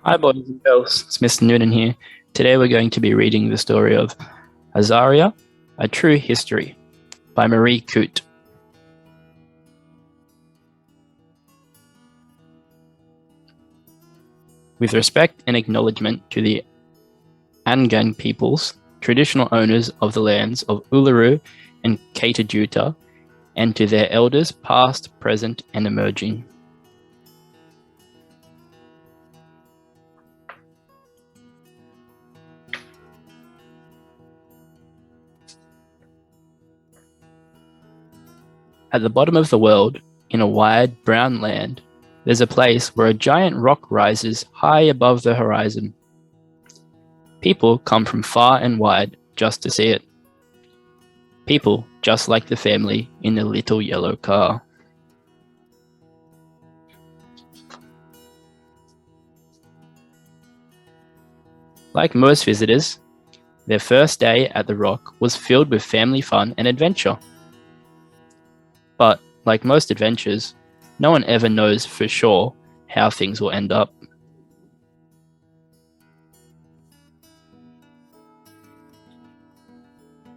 Hi, boys and girls. It's Mr. Noonan here. Today we're going to be reading the story of Azaria, A True History by Maree Coote. With respect and acknowledgement to the Angang peoples, traditional owners of the lands of Uluru and Coote, and to their elders past, present, and emerging. At the bottom of the world, in a wide brown land, there's a place where a giant rock rises high above the horizon. People come from far and wide just to see it. People just like the family in the little yellow car. Like most visitors, their first day at the rock was filled with family fun and adventure. But, like most adventures, no one ever knows for sure how things will end up.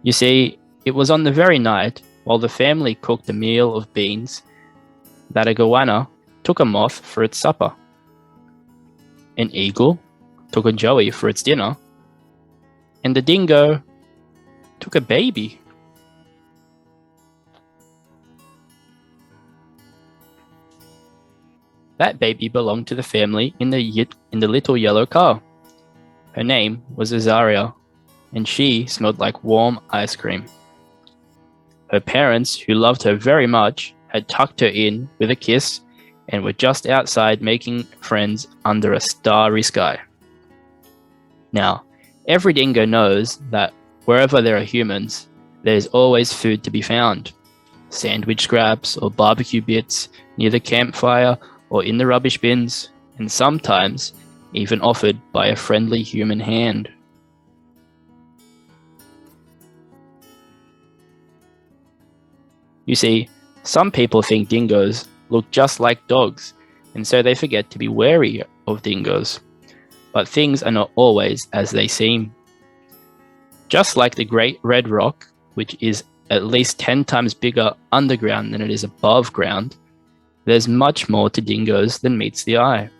You see, it was on the very night, while the family cooked a meal of beans, that a goanna took a moth for its supper. An eagle took a joey for its dinner, and the dingo took a baby. That baby belonged to the family in the little yellow car. Her name was Azaria, and she smelled like warm ice cream. Her parents, who loved her very much, had tucked her in with a kiss and were just outside making friends under a starry sky. Now, every dingo knows that wherever there are humans, there's always food to be found. Sandwich scraps or barbecue bits near the campfire or in the rubbish bins, and sometimes even offered by a friendly human hand. You see, some people think dingoes look just like dogs, and so they forget to be wary of dingoes. But things are not always as they seem. Just like the Great Red Rock, which is at least 10 times bigger underground than it is above ground, there's much more to dingoes than meets the eye.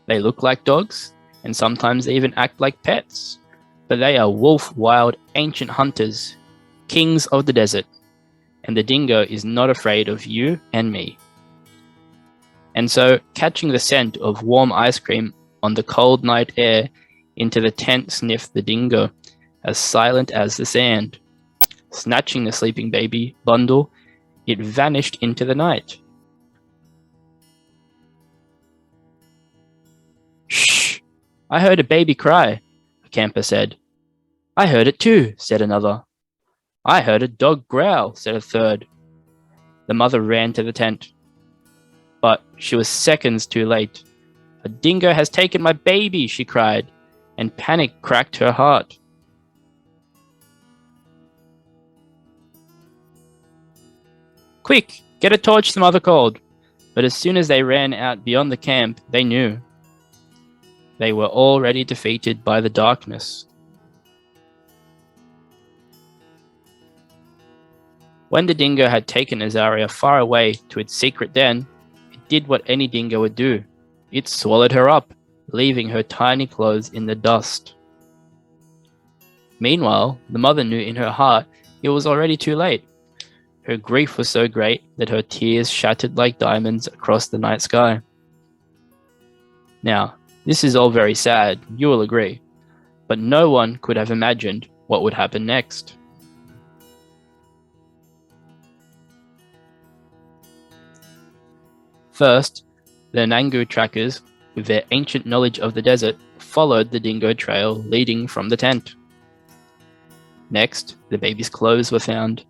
They look like dogs, and sometimes they even act like pets, but they are wolf-wild ancient hunters, kings of the desert, and the dingo is not afraid of you and me. And so, catching the scent of warm ice cream on the cold night air, into the tent sniffed the dingo, as silent as the sand. Snatching the sleeping baby bundle, it vanished into the night. "Shh! I heard a baby cry," a camper said. "I heard it too," said another. "I heard a dog growl," said a third. The mother ran to the tent. But she was seconds too late. "A dingo has taken my baby," she cried, and panic cracked her heart. "Quick, get a torch," the mother called. But as soon as they ran out beyond the camp, they knew. They were already defeated by the darkness. When the dingo had taken Azaria far away to its secret den, it did what any dingo would do. It swallowed her up, leaving her tiny clothes in the dust. Meanwhile, the mother knew in her heart it was already too late. Her grief was so great that her tears shattered like diamonds across the night sky. Now, this is all very sad, you will agree, but no one could have imagined what would happen next. First, the Nangu trackers, with their ancient knowledge of the desert, followed the dingo trail leading from the tent. Next, the baby's clothes were found,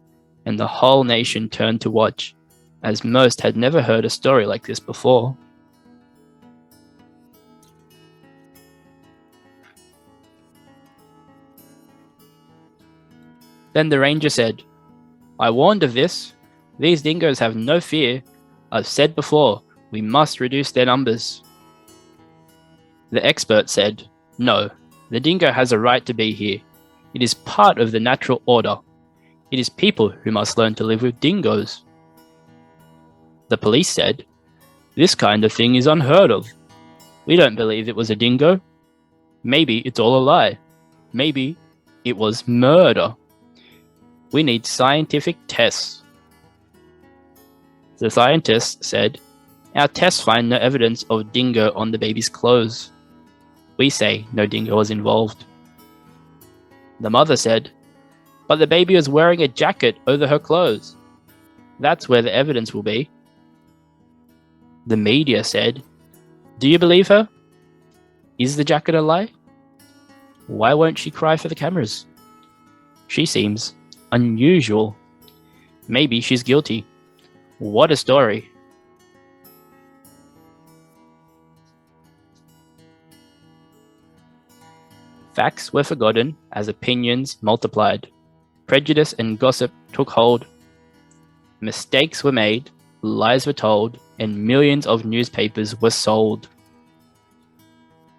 and the whole nation turned to watch, as most had never heard a story like this before. Then the ranger said, "I warned of this. These dingoes have no fear. I've said before, we must reduce their numbers. The expert said, no, the dingo has a right to be here. It is part of the natural order. It is people who must learn to live with dingoes. The police said, this kind of thing is unheard of. We don't believe it was a dingo. Maybe it's all a lie. Maybe it was murder. We need scientific tests. The scientists said, our tests find no evidence of dingo on the baby's clothes. We say no dingo was involved. The mother said, but the baby was wearing a jacket over her clothes. That's where the evidence will be. The media said, do you believe her? Is the jacket a lie? Why won't she cry for the cameras? She seems unusual. Maybe she's guilty. What a story. Facts were forgotten as opinions multiplied. Prejudice and gossip took hold. Mistakes were made, lies were told, and millions of newspapers were sold.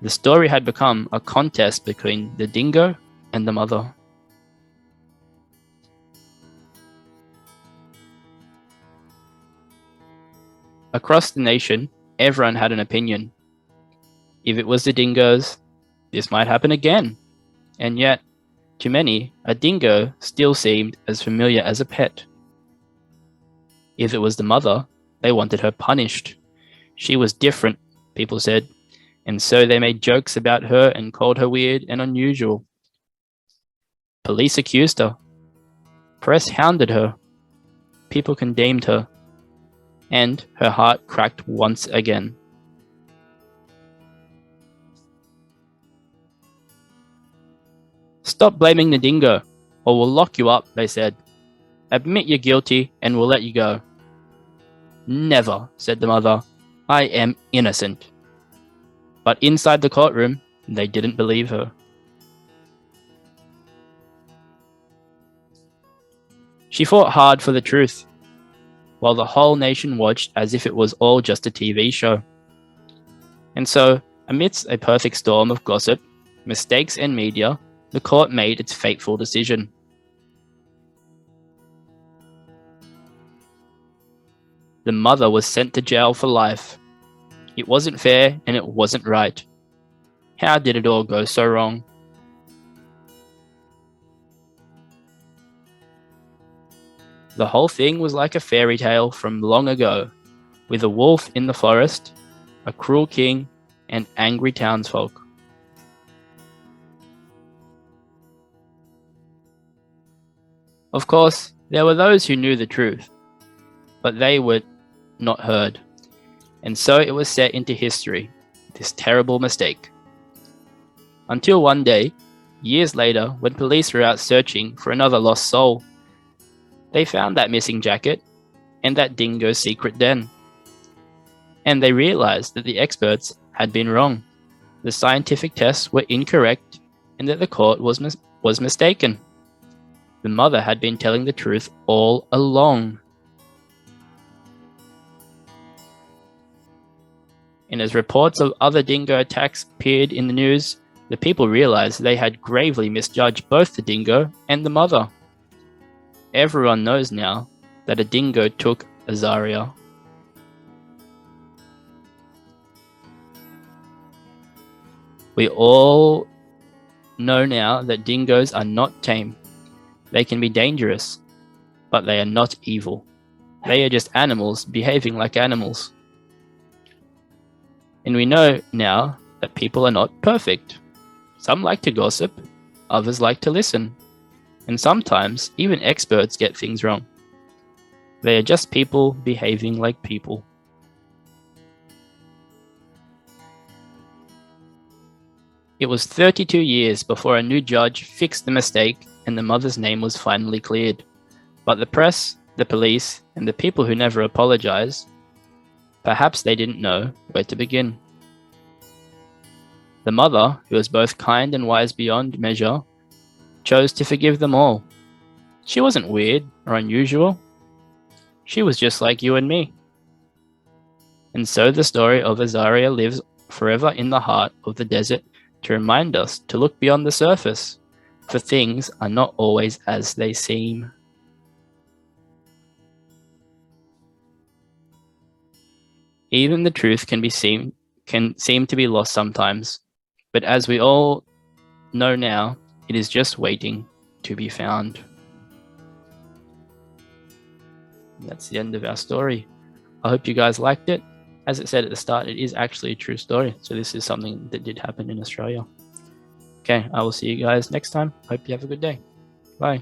The story had become a contest between the dingo and the mother. Across the nation, everyone had an opinion. If it was the dingoes, this might happen again. And yet, to many, a dingo still seemed as familiar as a pet. If it was the mother, they wanted her punished. She was different, people said, and so they made jokes about her and called her weird and unusual. Police accused her. Press hounded her. People condemned her. And her heart cracked once again. Stop blaming the dingo, or we'll lock you up, they said. Admit you're guilty, and we'll let you go. Never, said the mother. I am innocent. But inside the courtroom, they didn't believe her. She fought hard for the truth, while the whole nation watched as if it was all just a TV show. And so, amidst a perfect storm of gossip, mistakes and media, the court made its fateful decision. The mother was sent to jail for life. It wasn't fair and it wasn't right. How did it all go so wrong? The whole thing was like a fairy tale from long ago, with a wolf in the forest, a cruel king, and angry townsfolk. Of course, there were those who knew the truth, but they were not heard, and so it was set into history, this terrible mistake. Until one day, years later, when police were out searching for another lost soul, they found that missing jacket and that dingo's secret den. And they realized that the experts had been wrong. The scientific tests were incorrect and that the court was mistaken. The mother had been telling the truth all along. And as reports of other dingo attacks appeared in the news, the people realized they had gravely misjudged both the dingo and the mother. Everyone knows now that a dingo took Azaria. We all know now that dingoes are not tame. They can be dangerous, but they are not evil. They are just animals behaving like animals. And we know now that people are not perfect. Some like to gossip, others like to listen. And sometimes even experts get things wrong. They are just people behaving like people. It was 32 years before a new judge fixed the mistake and the mother's name was finally cleared. But the press, the police, and the people who never apologized, perhaps they didn't know where to begin. The mother, who was both kind and wise beyond measure, chose to forgive them all. She wasn't weird or unusual. She was just like you and me. And so the story of Azaria lives forever in the heart of the desert to remind us to look beyond the surface, for things are not always as they seem. Even the truth can seem to be lost sometimes, but as we all know now, it is just waiting to be found. And that's the end of our story. I hope you guys liked it. As it said at the start, it is actually a true story. So this is something that did happen in Australia. Okay, I will see you guys next time. Hope you have a good day. Bye.